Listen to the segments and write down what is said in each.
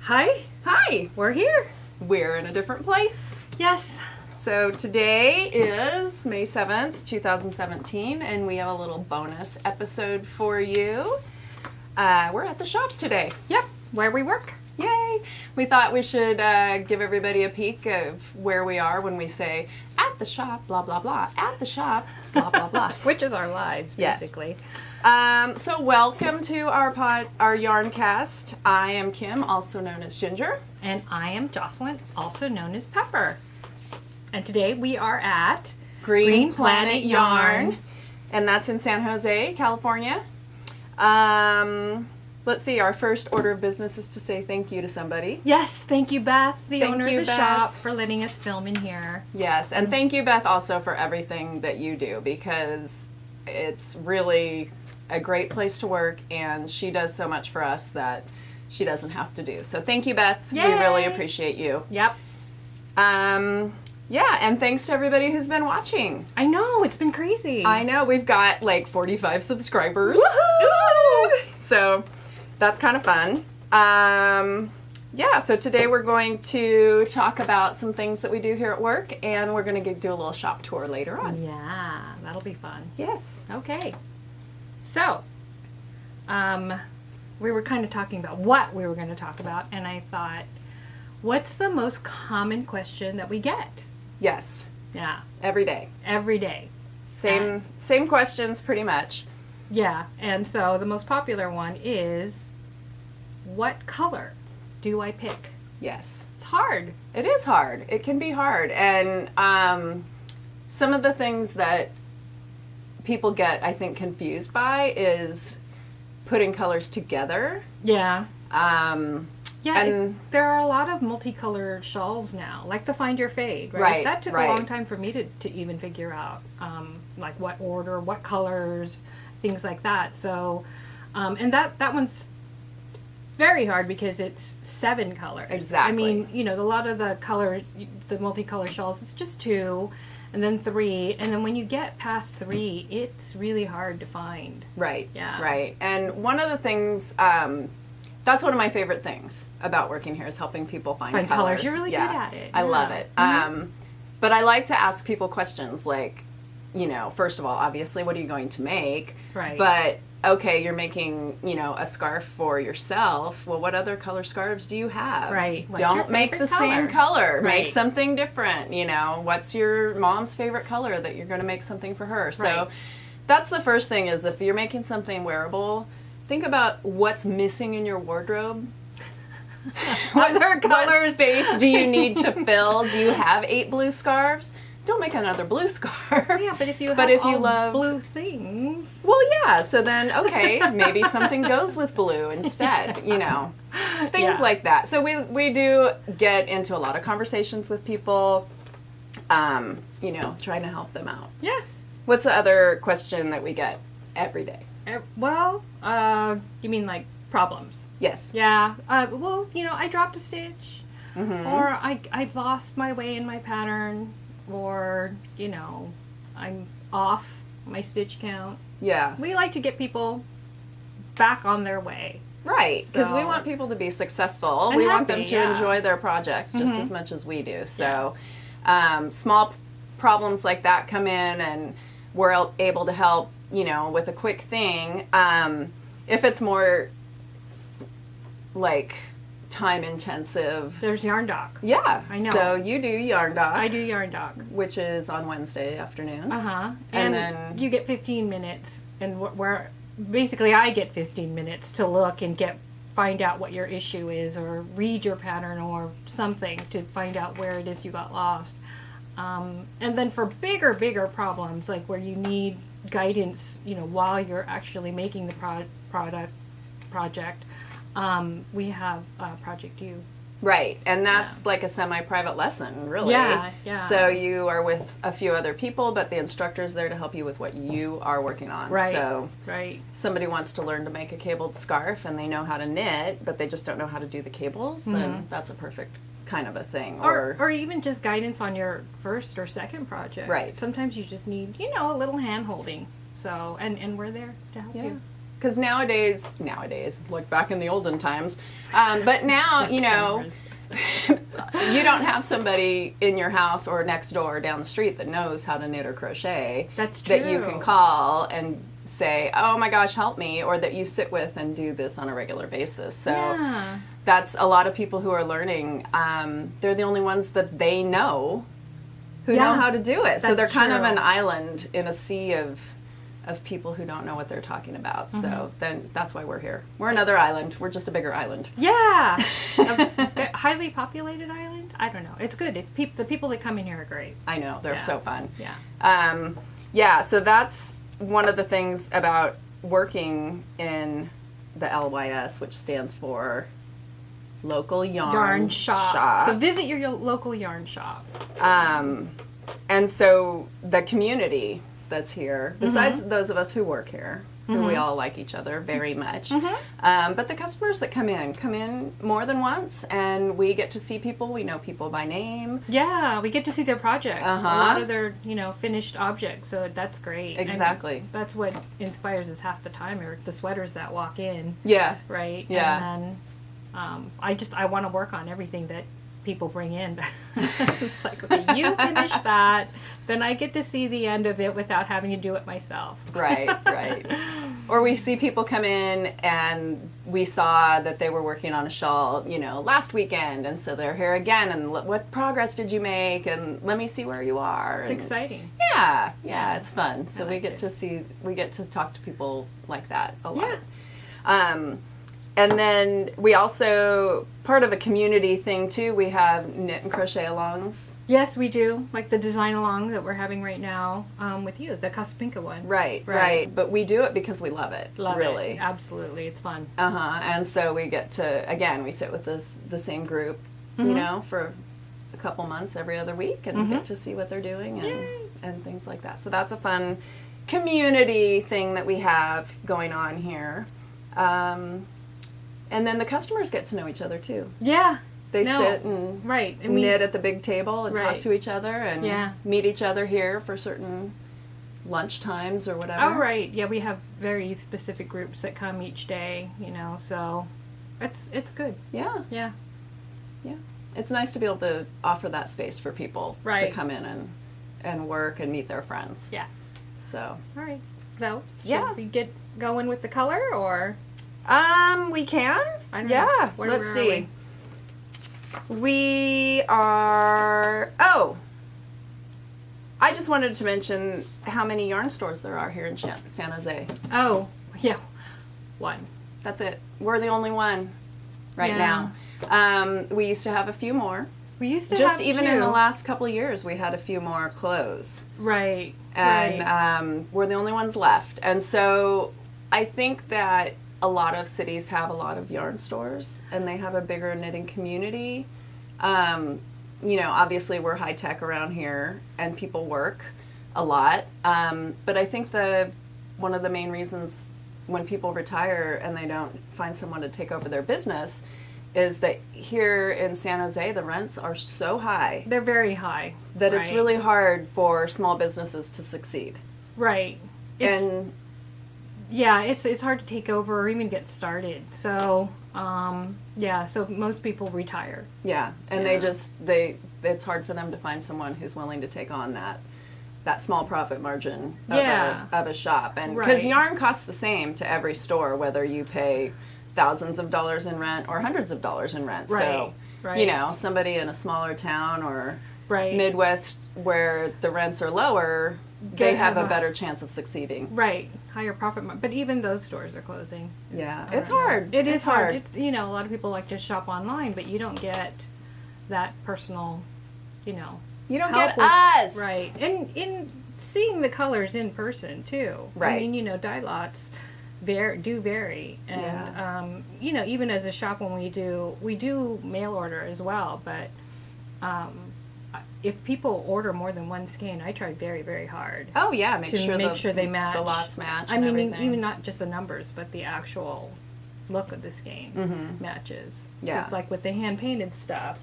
Hi, Hi! we're here. We're in a different place. Yes. So today is May 7th, 2017, and we have a little bonus episode for you. We're at the shop today. Yep, where we work. Yay! We thought we should give everybody a peek of where we are when we say, at the shop, blah, blah, blah, at the shop, blah, blah, blah. Which is our lives, Yes. basically. So welcome to our Yarncast. I am Kim, also known as Ginger. And I am Jocelyn, also known as Pepper. And today we are at Green Planet Yarn, and that's in San Jose, California. Let's see, our first order of business is to say thank you to somebody. Yes, thank you, Beth, the Thank owner you, of the Beth. shop, for letting us film in here. Yes, and thank you, Beth, also for everything that you do, because it's really a great place to work, and she does so much for us that she doesn't have to do. So thank you, Beth. Yay. We really appreciate you. Yep. Yeah, and thanks to everybody who's been watching. I know, it's been crazy. I know, we've got like 45 subscribers. Woohoo! So that's kind of fun. Yeah, so today we're going to talk about some things that we do here at work, and we're going to do a little shop tour later on. Yeah, that'll be fun. Yes. Okay. So, we were kind of talking about what we were going to talk about, and I thought, what's the most common question that we get? Yes. Yeah, Every day. every day. Same questions pretty much. Yeah, and so the most popular one is, what color do I pick? Yes. It's hard. It is hard. It can be hard. And some of the things that people get, I think, confused by is putting colors together. Yeah. Yeah, and there are a lot of multicolored shawls now, like the Find Your Fade, right? Right, That took right. a long time for me to even figure out, like what order, what colors, things like that. So, and that one's very hard because it's 7 colors. Exactly. I mean, you know, a lot of the colors, the multicolor shawls, it's just 2, and then 3, and then when you get past 3, it's really hard to find. Right. Yeah. Right. And one of the things, that's one of my favorite things about working here is helping people find colors. You're really good at it. I love Yeah. it. But I like to ask people questions like, you know, first of all, obviously, what are you going to make? Right. But, okay, you're making, you know, a scarf for yourself. Well, what other color scarves do you have? Right. What's your Don't make favorite the same color. Make Right. something different, you know. What's your mom's favorite color that you're going to make something for her? So Right. that's the first thing is if you're making something wearable, think about what's missing in your wardrobe. Other What colors. space do you need to fill? Do you have 8 blue scarves? Don't make another blue scarf. Yeah, but if you have But if you all love- blue things. Well, yeah, so then, okay, maybe something goes with blue instead, you know, things Yeah. like that. So we do get into a lot of conversations with people, you know, trying to help them out. Yeah. What's the other question that we get every day? Well, you mean like problems? Yes. Yeah. Well, you know, I dropped a stitch, Mm-hmm. or I've lost my way in my pattern, or, you know, I'm off my stitch count. Yeah. We like to get people back on their way. Right, because we So- want people to be successful. And We want them happy, to yeah. enjoy their projects just as much as we do. So small problems like that come in and we're able to help, you know, with a quick thing. If it's more like time intensive. There's Yarn Doc. Yeah, I know. So you do Yarn Doc, I do Yarn Doc. which is on Wednesday afternoons. Uh-huh. And And then- you get 15 minutes, and where basically I get 15 minutes to look and find out what your issue is, or read your pattern or something to find out where it is you got lost. And then for bigger problems, like where you need guidance, you know, while you're actually making the project, we have Project U. Right, and that's like a semi-private lesson, really. Yeah, yeah. So you are with a few other people, but the instructor's there to help you with what you are working on. Right, So right. somebody wants to learn to make a cabled scarf and they know how to knit, but they just don't know how to do the cables, then that's a perfect kind of a thing. Or even just guidance on your first or second project. Right. Sometimes you just need, you know, a little hand holding. So, and we're there to help Yeah. you. because nowadays, like back in the olden times, but now, you know, you don't have somebody in your house or next door or down the street that knows how to knit or crochet. That's true. That you can call and say, oh my gosh, help me, or that you sit with and do this on a regular basis. So that's a lot of people who are learning. They're the only ones that they know who know how to do it. So they're kind of an island in a sea of people who don't know what they're talking about. So then that's why we're here. We're another island. We're just a bigger island. Yeah. A highly populated island? I don't know. It's good. The people that come in here are great. I know. They're so fun. Yeah. Yeah, so that's one of the things about working in the LYS, which stands for Local Yarn Shop. So visit your local yarn shop. And so the community that's here, besides those of us who work here, who we all like each other very much, but the customers that come in more than once, and we get to see people. We know people by name. Yeah, we get to see their projects, a lot of their finished objects. So that's great. Exactly. And that's what inspires us half the time, or the sweaters that walk in. Yeah. Right. Yeah. And then I want to work on everything that people bring in. It's like, okay, you finish that, then I get to see the end of it without having to do it myself. Right. Or we see people come in and we saw that they were working on a shawl, last weekend, and so they're here again, and what progress did you make, and let me see where you are. It's exciting. Yeah, it's fun. So we get to talk to people like that a lot. Yeah. And then we also, part of a community thing too, we have knit and crochet alongs. Yes, we do. Like the design along that we're having right now with you, the Casapinka one. Right. But we do it because we love it. Really. It. Absolutely. It's fun. And so we get to, again, we sit with the same group, for a couple months every other week, and get to see what they're doing and things like that. So that's a fun community thing that we have going on here. And then the customers get to know each other too. Yeah. They sit and knit at the big table and talk to each other and meet each other here for certain lunch times or whatever. Oh, right. Yeah, we have very specific groups that come each day, so it's good. Yeah. Yeah. Yeah. It's nice to be able to offer that space for people to come in and work and meet their friends. Yeah. So. All right. So, should we get going with the color, or? We can. I don't know. Let's see. We are. Oh, I just wanted to mention how many yarn stores there are here in San Jose. Oh, yeah, one. That's it. We're the only one right now. We used to have a few more. We used to just have even two. In the last couple of years, we had a few more close. Right. And we're the only ones left. And so I think that a lot of cities have a lot of yarn stores, and they have a bigger knitting community. Obviously we're high tech around here, and people work a lot. But I think one of the main reasons when people retire and they don't find someone to take over their business is that here in San Jose, the rents are so high. They're very high. That it's really hard for small businesses to succeed. Right. Yeah, it's hard to take over or even get started. So, so most people retire. Yeah, and it's hard for them to find someone who's willing to take on that small profit margin of a shop. And because yarn costs the same to every store, whether you pay thousands of dollars in rent or hundreds of dollars in rent. So, somebody in a smaller town or Midwest where the rents are lower, they have a better chance of succeeding. Right. Higher profit. But even those stores are closing. Yeah. It's hard. It is hard. It's, a lot of people like to shop online, but you don't get that personal, You don't get us. Right. And in seeing the colors in person, too. Right. I mean, dye lots do vary. And, even as a shop when we do mail order as well, but if people order more than one skein, I try very, very hard. Oh yeah, make sure they match. The lots match. I mean, everything. even not just the numbers, but the actual look of the skein matches. Yeah. It's like with the hand painted stuff.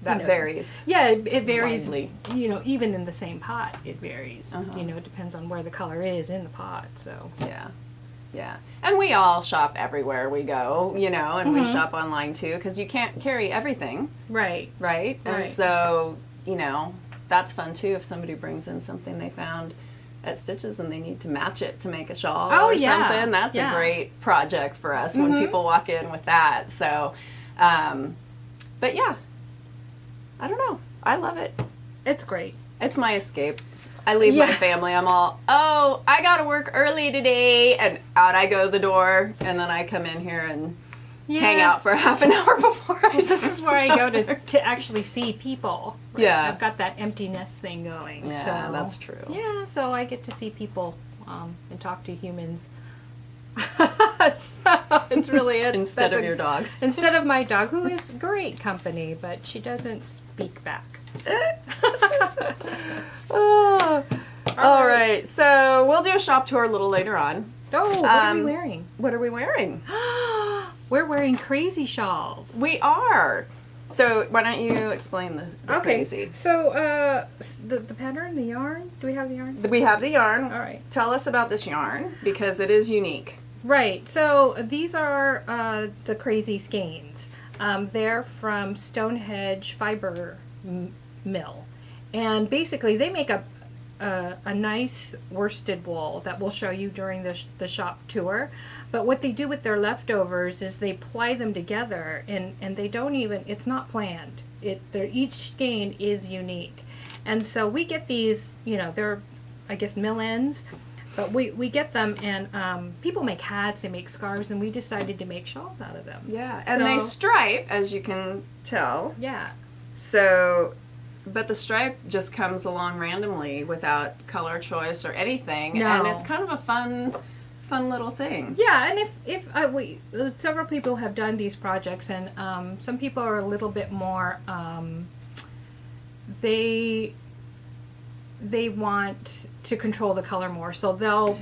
That varies. Yeah, it varies. Widely. You know, even in the same pot, it varies. You know, it depends on where the color is in the pot. So Yeah. Yeah. And we all shop everywhere we go, you know, and we shop online too, because you can't carry everything. right. Right? And Right. so, you know, that's fun too if somebody brings in something they found at Stitches and they need to match it to make a shawl or something. That's a great project for us when people walk in with that. So, but yeah, I don't know. I love it. It's great. It's my escape. I leave my family. I'm all, oh, I got to work early today. And out I go the door. And then I come in here and hang out for half an hour before I This is where I go to actually see people. Right? Yeah. I've got that empty nest thing going. Yeah, so, that's true. Yeah, so I get to see people and talk to humans. So it's really Instead of your dog. Instead of my dog, who is great company, but she doesn't speak back. Oh. All right. So we'll do a shop tour a little later on. Oh, what are we wearing? What are we wearing? We're wearing crazy shawls. We are. So why don't you explain the crazy? So the pattern, the yarn. Do we have the yarn? We have the yarn. All right. Tell us about this yarn because it is unique. Right. So these are the crazy skeins. They're from Stonehedge Fiber Mill, and basically they make a nice worsted wool that we'll show you during the shop tour. But what they do with their leftovers is they ply them together, and they don't even, it's not planned. Each skein is unique. And so we get these, you know, they're, I guess, mill ends, but we get them, and people make hats, they make scarves, and we decided to make shawls out of them. Yeah, and they stripe, as you can tell. Yeah. So, but the stripe just comes along randomly without color choice or anything, and it's kind of a fun little thing. Yeah, and if several people have done these projects, and some people are a little bit more, they want to control the color more, so they'll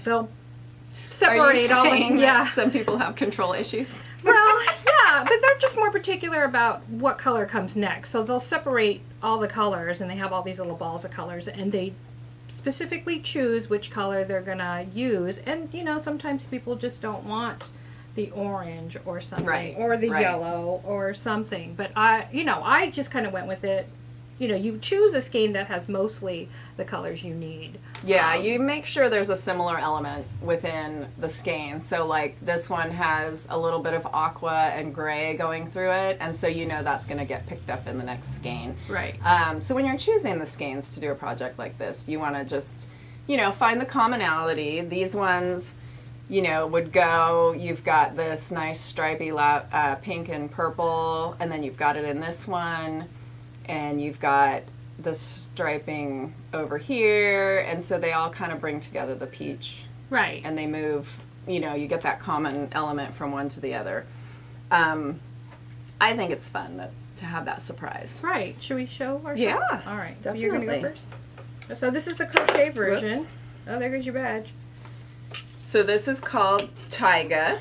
separate all of some people have control issues. Well, yeah, but they're just more particular about what color comes next. So they'll separate all the colors, and they have all these little balls of colors, and they specifically choose which color they're gonna use. And you know, sometimes people just don't want the orange or something, or the yellow or something. But I just kind of went with it. You know, you choose a skein that has mostly the colors you need. Yeah, you make sure there's a similar element within the skein. So like this one has a little bit of aqua and gray going through it, and so you know that's going to get picked up in the next skein. Right. So when you're choosing the skeins to do a project like this, you want to just, you know, find the commonality. These ones, you know, would go, you've got this nice stripy pink and purple, and then you've got it in this one, and you've got the striping over here, and so they all kind of bring together the peach. Right. And they move, you know, you get that common element from one to the other. I think it's fun to have that surprise. Right. Should we show our Yeah. shop? All right. Definitely. So you're going to go first? So this is the crochet version. Whoops. Oh, there goes your badge. So this is called Taiga,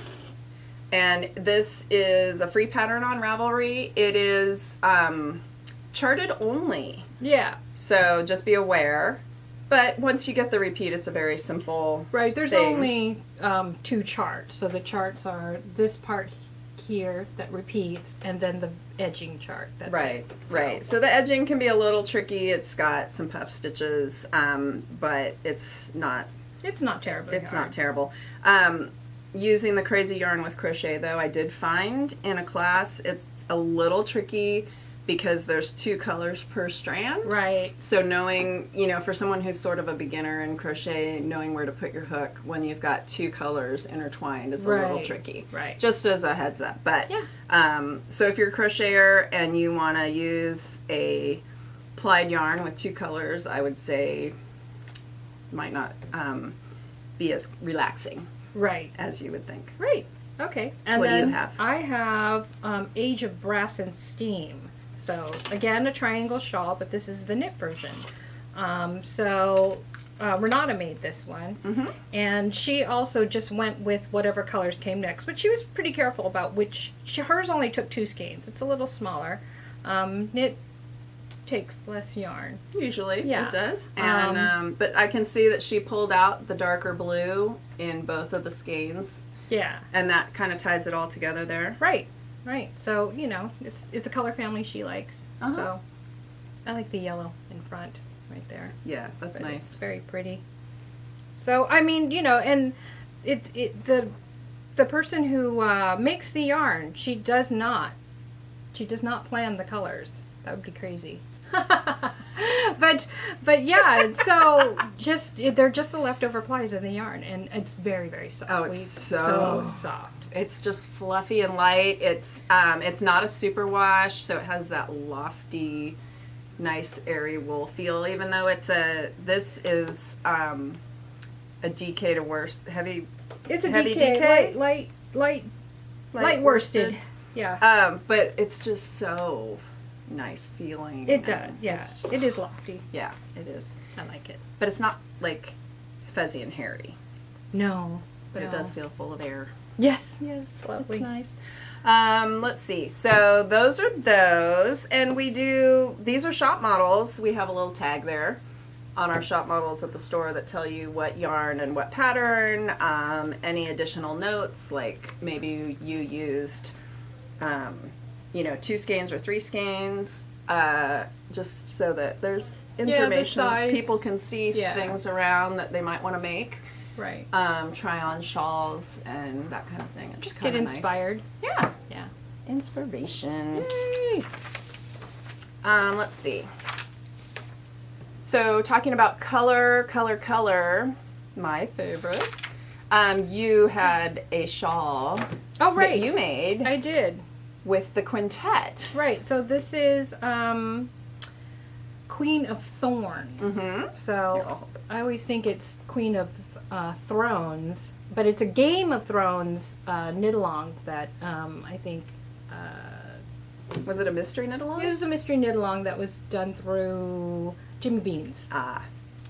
and this is a free pattern on Ravelry. It is charted only. Yeah. So just be aware. But once you get the repeat, it's a very simple Right. There's thing. only 2 charts. So the charts are this part here that repeats, and then the edging chart. That's Right, it. right. So the edging can be a little tricky. It's got some puff stitches, but it's not terribly hard. not terrible. Using the crazy yarn with crochet, though, I did find in a class it's a little tricky because there's 2 colors per strand. Right. So knowing, you know, for someone who's sort of a beginner in crochet, knowing where to put your hook when you've got 2 colors intertwined is a little tricky. Right. Just as a heads up. But yeah. So if you're a crocheter and you want to use a plied yarn with 2 colors, I would say might not be as relaxing Right. as you would think. Right. Okay. And What do you then have? I have Age of Brass and Steam. So again, a triangle shawl, but this is the knit version. Renata made this one, and she also just went with whatever colors came next. But she was pretty careful about hers only took 2 skeins. It's a little smaller. Knit takes less yarn. Usually Yeah. it does. And but I can see that she pulled out the darker blue in both of the skeins. Yeah. And that kind of ties it all together there. Right. So, it's a color family she likes. Uh-huh. So I like the yellow in front right there. Yeah, that's But nice. It's very pretty. So, I mean, and the person who makes the yarn, she does not plan the colors. That would be crazy. but yeah, so they're just the leftover plies of the yarn, and it's very, very soft. Oh, it's so soft. It's just fluffy and light. It's not a superwash, so it has that lofty, nice airy wool feel. Even though this is a DK to worst heavy. It's a heavy DK, DK? light worsted. Yeah. But it's just so nice feeling. It does. Yeah. It is lofty. Yeah, it is. I like it. But it's not like fuzzy and hairy. No. But it does feel full of air. Yes. It's Lovely. nice. Let's see. So those are those. And these are shop models. We have a little tag there on our shop models at the store that tell you what yarn and what pattern, any additional notes, like maybe you used, 2 skeins or 3 skeins, just so that there's information. size. People can see things around that they might want to make. Right. Try on shawls and that kind of thing. It's Just get inspired. Nice. Yeah. Yeah. Inspiration. Yay. Let's see. So talking about color, my favorite. You had a shawl Oh, right. that you made I did. with the Quintet. Right. So this is Queen of Thorns. Mm-hmm. So I always think it's Queen of Thrones, but it's a Game of Thrones knit-along that I think Was it a mystery knit-along? it was a mystery knit-along that was done through Jimmy Beans. Ah.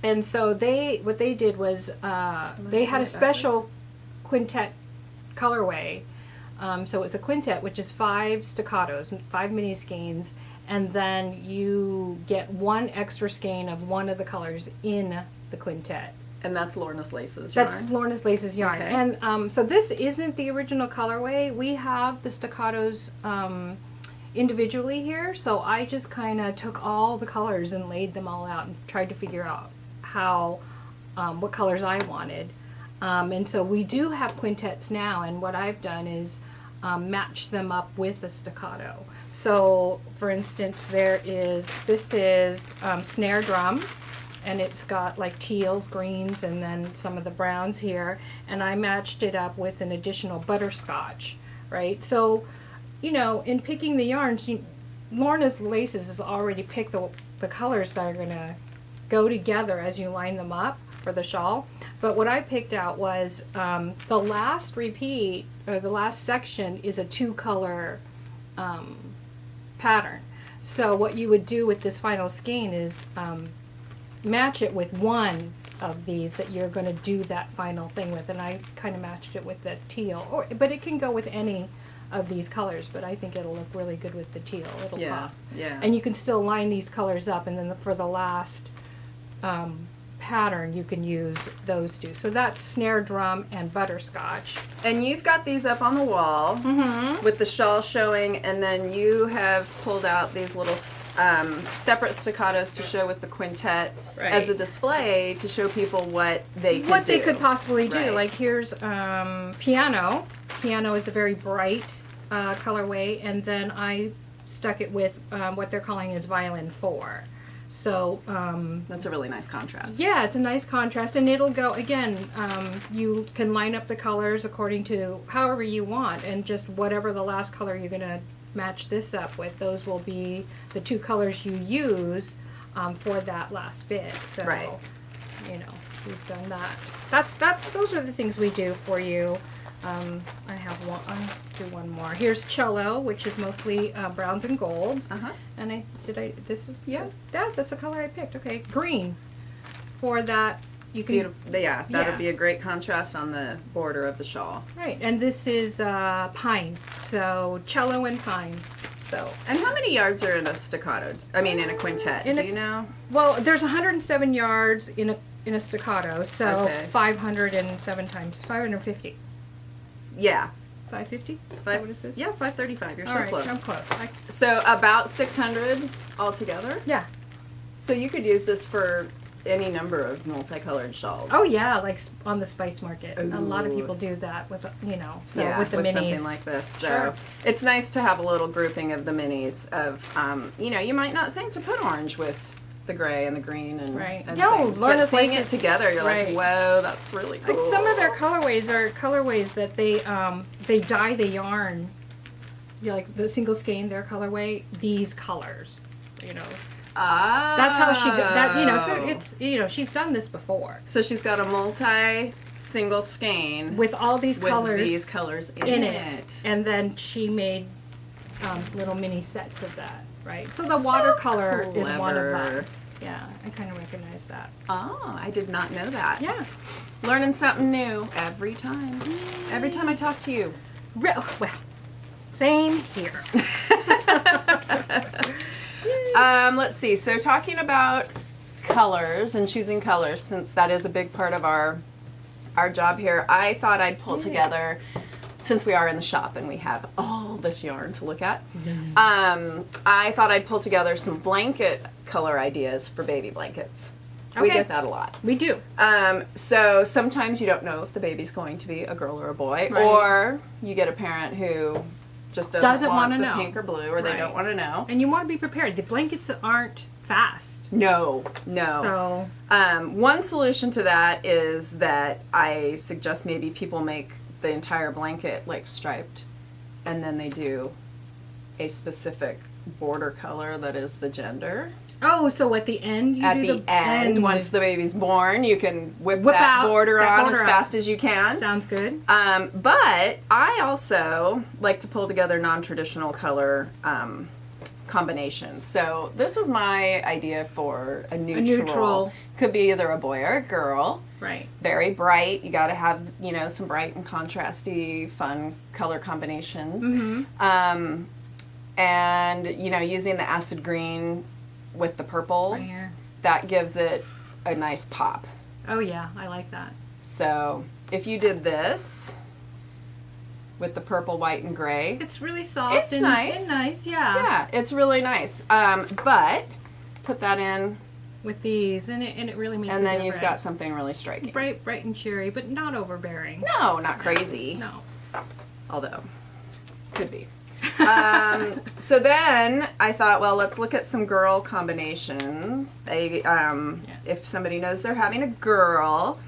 And so what they did was they had a special Quintet colorway. So it was a Quintet, which is 5 staccatos, 5 mini skeins, and then you get 1 extra skein of one of the colors in the Quintet. And that's Lorna's Laces yarn. That's Lorna's Laces yarn. Okay. And so this isn't the original colorway. We have the staccatos individually here, so I just kind of took all the colors and laid them all out and tried to figure out what colors I wanted. And so we do have quintets now, and what I've done is match them up with a staccato. So for instance, this is Snare Drum, and it's got like teals, greens, and then some of the browns here, and I matched it up with an additional Butterscotch, right? So in picking the yarns, Lorna's Laces has already picked the colors that are going to go together as you line them up for the shawl. But what I picked out was the last repeat, or the last section, is a 2-color pattern. So what you would do with this final skein is match it with one of these that you're going to do that final thing with. And I kind of matched it with the teal, but it can go with any of these colors, but I think it'll look really good with the teal. It'll pop. Yeah. And you can still line these colors up, and then for the last pattern you can use those two. So that's Snare Drum and Butterscotch. And you've got these up on the wall with the shawl showing, and then you have pulled out these little separate staccatos to show with the Quintet as a display to show people what they could possibly do. Right. Like here's Piano. Piano is a very bright colorway, and then I stuck it with what they're calling is Violin 4. So that's a really nice contrast. Yeah, it's a nice contrast, and it'll go again. You can line up the colors according to however you want, and just whatever the last color you're going to match this up with. Those will be the 2 colors you use for that last bit. So, we've done that. Those are the things we do for you. I have one. I'll do one more. Here's Cello, which is mostly browns and golds. And this is that's the color I picked. Okay, green. For that, you can. Beautiful. Yeah, that'll be a great contrast on the border of the shawl. Right, and this is pine. So cello and pine. So. And how many yards are in a staccato? I mean, in a quintet. Do you know? Well, there's 107 yards in a staccato, so Okay. 507 times 550. Yeah. 550? Is that what it says? Yeah, 535. You're All so right, close. I'm close. So about 600 altogether. Yeah. So you could use this for any number of multicolored shawls. Oh yeah, like on the spice market. Ooh. A lot of people do that with, so yeah, with the with minis. something like this. So Sure. it's nice to have a little grouping of the minis of, you might not think to put orange with the gray and the green and, Right. and No, things. Lorna's but seeing it laces- together, you're right. like, whoa, that's really cool. Like some of their colorways are colorways that they dye the yarn. Like the single skein, their colorway, these colors, Ah. That's how she got that, so it's, she's done this before. So she's got a multi-single skein With all these with colors these colors in it. And then she made little mini sets of that, right? So the watercolor is one of them. clever. Yeah, I kind of recognize that. Oh, I did not know that. Yeah. Learning something new every time. Every time I talk to you. Well, same here. Let's see. So talking about colors and choosing colors, since that is a big part of our job here, I thought I'd pull together, since we are in the shop and we have all this yarn to look at, I thought I'd pull together some blanket color ideas for baby blankets. We Okay. get that a lot. We do. So sometimes you don't know if the baby's going to be a girl or a boy, Right. or you get a parent who just doesn't want wanna the know. pink or blue, or they Right. don't want to know. And you want to be prepared. The blankets aren't fast. No. So, One solution to that is that I suggest maybe people make the entire blanket like striped, and then they do a specific border color that is the gender. so at the end, you At do the end, once the baby's born, you can whip that out border that on border as out. fast as you can. Sounds good. But I also like to pull together non-traditional color combinations. So this is my idea for a neutral. Could be either a boy or a girl. Right. Very bright. You got to have, some bright and contrasty, fun color combinations. Mm-hmm. And, using the acid green with the purple, Right here. that gives it a nice pop. Oh yeah, I like that. So if you did this with the purple, white, and gray, It's really soft. It's nice. And nice, yeah. yeah, it's really nice. But put that in, With these, and it really makes and a then difference. you've got something really striking. bright and cheery, but not overbearing. No, not crazy. No. Although, could be. So then I thought, well, let's look at some girl combinations. If somebody knows they're having a girl,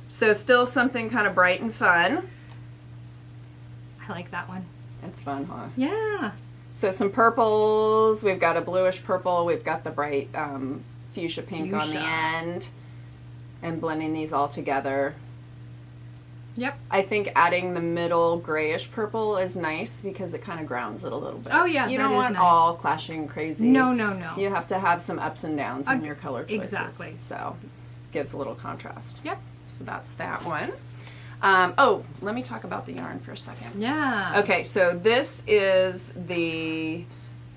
so still something kind of bright and fun. I like that one. It's fun, huh? Yeah. So some purples. We've got a bluish purple. We've got the bright fuchsia pink on the Fuchsia. end, and blending these all together. Yep. I think adding the middle grayish purple is nice because it kind of grounds it a little bit. Oh, yeah, you that don't is want nice. all clashing crazy. No. You have to have some ups and downs in your color choices. Exactly. So gives a little contrast. Yep. So that's that one. Let me talk about the yarn for a second. Yeah. Okay, so this is the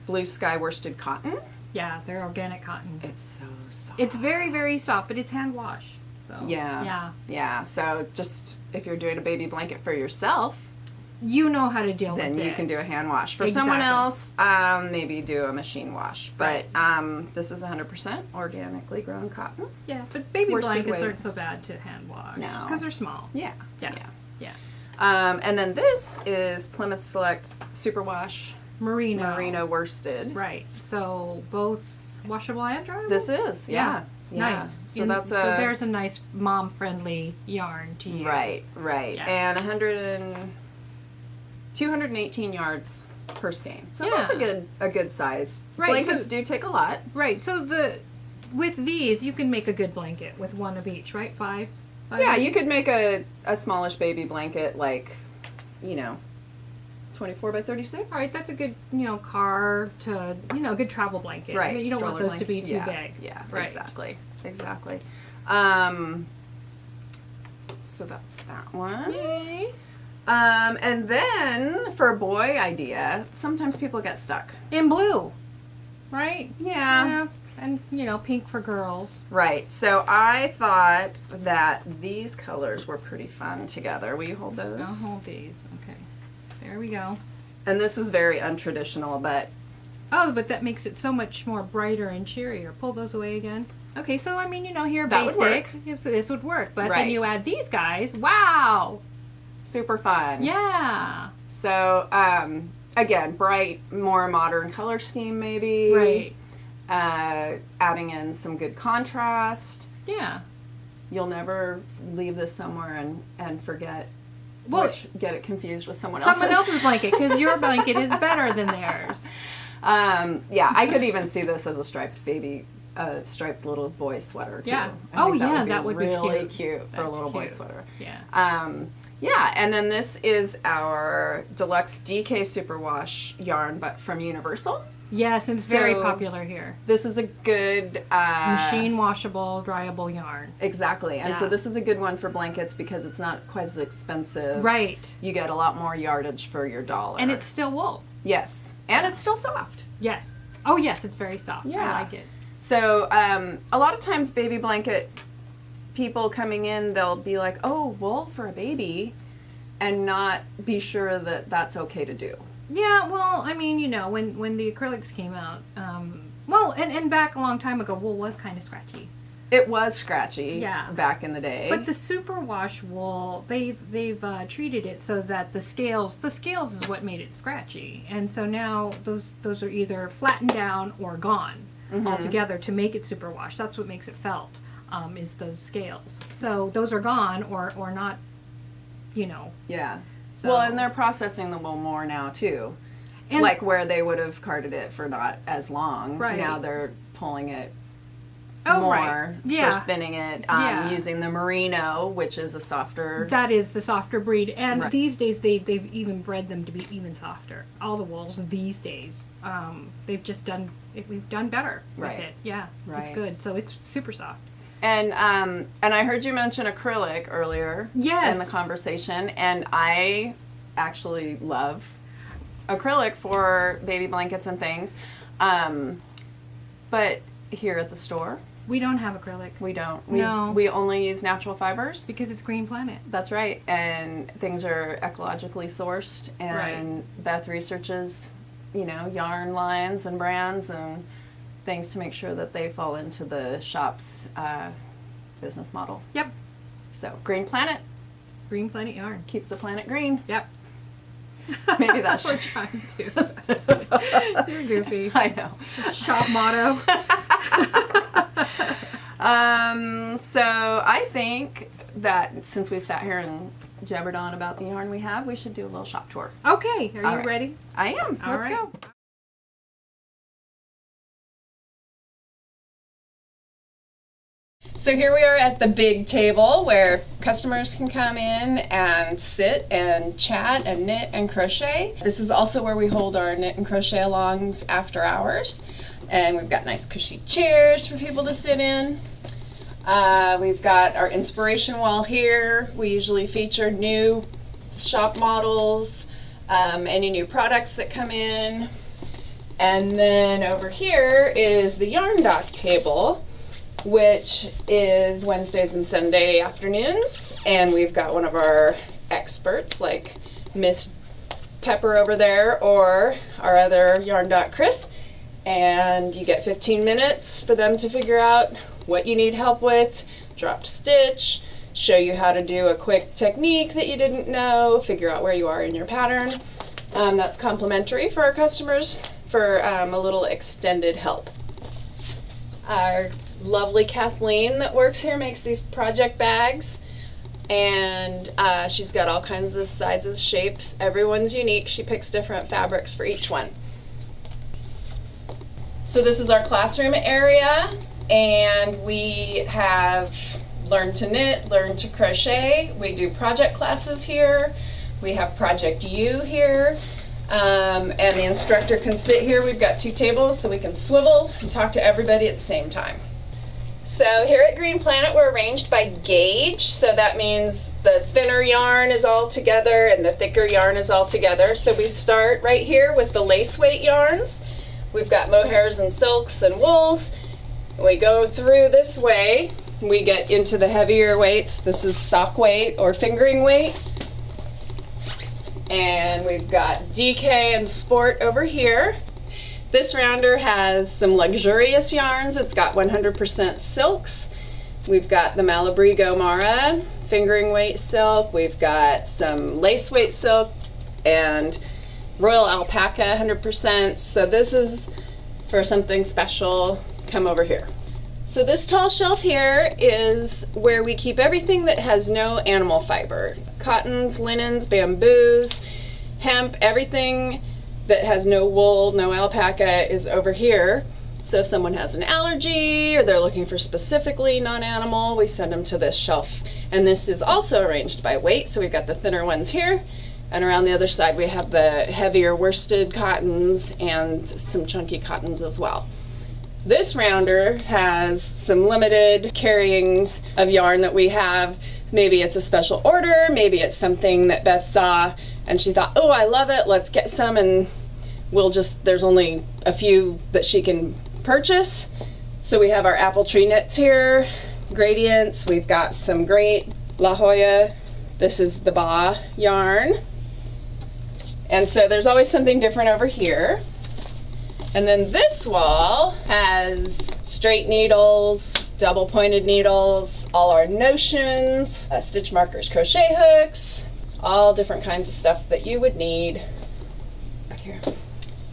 blue sky worsted cotton. Yeah, they're organic cotton. It's so soft. It's very, very soft, but it's hand wash. So Yeah. Yeah. So just if you're doing a baby blanket for yourself, you know how to deal then with it. you can do a hand wash. For someone else, maybe do a machine wash. But this is 100% organically grown cotton. Yeah, but baby worsted blankets weight. aren't so bad to hand wash. No. Because they're small. Yeah. Yeah. And then this is Plymouth Select Superwash Merino worsted. Right. So both washable and dryable? This is, yeah. Nice. So that's so there's a nice mom-friendly yarn to use. Right. Yeah. And 218 yards per skein. So that's a good size. Right, Blankets so- do take a lot. Right. So with these, you can make a good blanket with one of each, right? Five Yeah, of you each? could make a smallish baby blanket, like, 24 by 36. All right, that's a good, good travel blanket. Right. You don't want stroller those to be blanket. too big. Yeah, Right. exactly. So that's that one. Yay. And then for a boy idea, sometimes people get stuck. In blue, right? Yeah. And, you know, pink for girls. Right. So I thought that these colors were pretty fun together. Will you hold those? I'll hold these. Okay. There we go. And this is very untraditional, but... Oh, but that makes it so much more brighter and cheerier. Pull those away again. Okay, so, I mean, you know, here, that basic. Would work. This would work. But right. then you add these guys. Wow! Super fun. Yeah. So, again, bright, more modern color scheme maybe. Right. Adding in some good contrast. Yeah. You'll never leave this somewhere and forget, get it confused with someone else's blanket, because your blanket is better than theirs. Yeah, I could even see this as a striped little boy sweater too. Yeah. That would be really cute for a little boy sweater. Yeah. Yeah, and then this is our Deluxe DK Superwash yarn, but from Universal. Yes, and it's very popular here. This is a good... machine washable, dryable yarn. Exactly. And so this is a good one for blankets because it's not quite as expensive. Right. You get a lot more yardage for your dollar. And it's still wool. Yes. And it's still soft. Yes. Oh, yes, it's very soft. Yeah. I like it. So a lot of times baby blanket people coming in, they'll be like, oh, wool for a baby, and not be sure that that's okay to do. Yeah, well, I mean, you know, when the acrylics came out, and back a long time ago, wool was kind of scratchy. It was scratchy back in the day. But the Superwash wool, they've treated it so that the scales is what made it scratchy. And so now those are either flattened down or gone altogether to make it Superwash. That's what makes it felt, is those scales. So those are gone or not, you know. Yeah. So. Well, and they're processing the wool more now too. And like where they would have carded it for not as long. Right. Now they're pulling it more right. Yeah. for spinning it using the Merino, which is a softer... That is the softer breed. And right. these days they've even bred them to be even softer. All the wools these days, we've done better right. with it. Yeah, right. it's good. So it's super soft. And I heard you mention acrylic earlier in the conversation, and I actually love acrylic for baby blankets and things. But here at the store, we don't have acrylic. We don't. No. We only use natural fibers. Because it's Green Planet. That's right. And things are ecologically sourced, and right. Beth researches, you know, yarn lines and brands and things to make sure that they fall into the shop's business model. Yep. So, Green Planet. Green Planet yarn. Keeps the planet green. Yep. Maybe that's... We're trying to. You're goofy. I know. Shop motto. So, I think that since we've sat here and jabbered on about the yarn we have, we should do a little shop tour. Okay. Are you ready? I am. Let's go. So here we are at the big table where customers can come in and sit and chat and knit and crochet. This is also where we hold our knit and crochet alongs after hours. And we've got nice cushy chairs for people to sit in. We've got our inspiration wall here. We usually feature new shop models, any new products that come in. And then over here is the yarn dock table, which is Wednesdays and Sunday afternoons, and we've got one of our experts like Miss Pepper over there or our other yarn doc Chris, and you get 15 minutes for them to figure out what you need help with, drop stitch, show you how to do a quick technique that you didn't know, figure out where you are in your pattern. That's complimentary for our customers for a little extended help. Our lovely Kathleen that works here makes these project bags, and she's got all kinds of sizes, shapes. Everyone's unique. She picks different fabrics for each one. So this is our classroom area, and we have learn to knit, learn to crochet. We do project classes here. We have Project U here. And the instructor can sit here. We've got 2 tables so we can swivel and talk to everybody at the same time. So here at Green Planet, we're arranged by gauge. So that means the thinner yarn is all together and the thicker yarn is all together. So we start right here with the lace weight yarns. We've got mohairs and silks and wools. We go through this way. We get into the heavier weights. This is sock weight or fingering weight. And we've got DK and Sport over here. This rounder has some luxurious yarns. It's got 100% silks. We've got the Malabrigo Mara, fingering weight silk. We've got some lace weight silk and Royal Alpaca 100%. So this is for something special. Come over here. So this tall shelf here is where we keep everything that has no animal fiber. Cottons, linens, bamboos, hemp, everything that has no wool, no alpaca is over here. So if someone has an allergy or they're looking for specifically non-animal, we send them to this shelf. And this is also arranged by weight. So we've got the thinner ones here, and around the other side we have the heavier worsted cottons and some chunky cottons as well. This rounder has some limited carryings of yarn that we have. Maybe it's a special order, maybe it's something that Beth saw and she thought, oh, I love it, let's get some, and there's only a few that she can purchase. So we have our apple tree knits here, gradients, we've got some great La Jolla, this is the Ba yarn. And so there's always something different over here. And then this wall has straight needles, double pointed needles, all our notions, stitch markers, crochet hooks, all different kinds of stuff that you would need back here.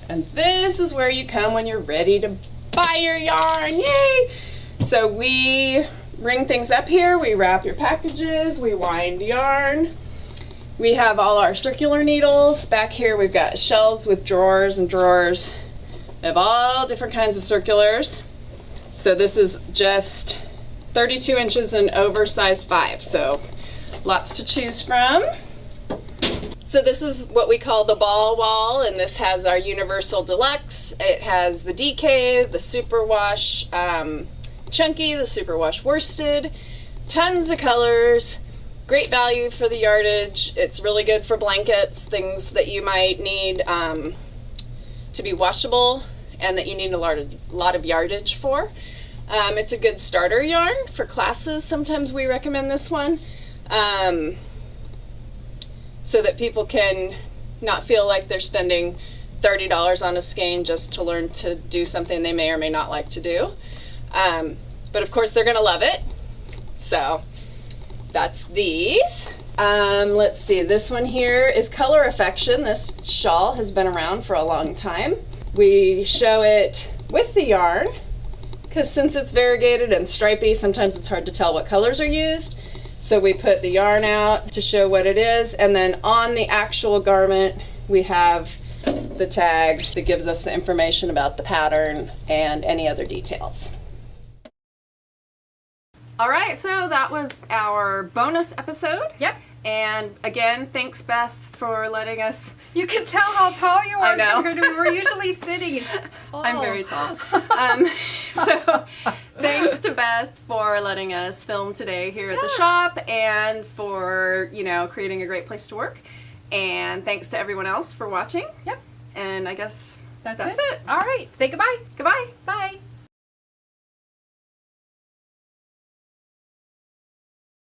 And this is where you come when you're ready to buy your yarn, yay! So we ring things up here, we wrap your packages, we wind yarn. We have all our circular needles. Back here we've got shelves with drawers and drawers. We have all different kinds of circulars. So this is just 32 inches and over size 5, so lots to choose from. So this is what we call the ball wall, and this has our Universal Deluxe. It has the DK, the Superwash Chunky, the Superwash Worsted, tons of colors, great value for the yardage. It's really good for blankets, things that you might need to be washable and that you need a lot of yardage for. It's a good starter yarn for classes. Sometimes we recommend this one. So that people can not feel like they're spending $30 on a skein just to learn to do something they may or may not like to do. But of course they're gonna love it. So that's these. Let's see, this one here is Color Affection. This shawl has been around for a long time. We show it with the yarn, because since it's variegated and stripy, sometimes it's hard to tell what colors are used. So we put the yarn out to show what it is, and then on the actual garment we have the tag that gives us the information about the pattern and any other details. All right, so that was our bonus episode. Yep. And again, thanks Beth for letting us. You can tell how tall you are. I know. We're usually sitting. I'm very tall. So thanks to Beth for letting us film today here at the shop and for, creating a great place to work. And thanks to everyone else for watching. Yep. And I guess that's it. All right. Say goodbye. Goodbye. Bye.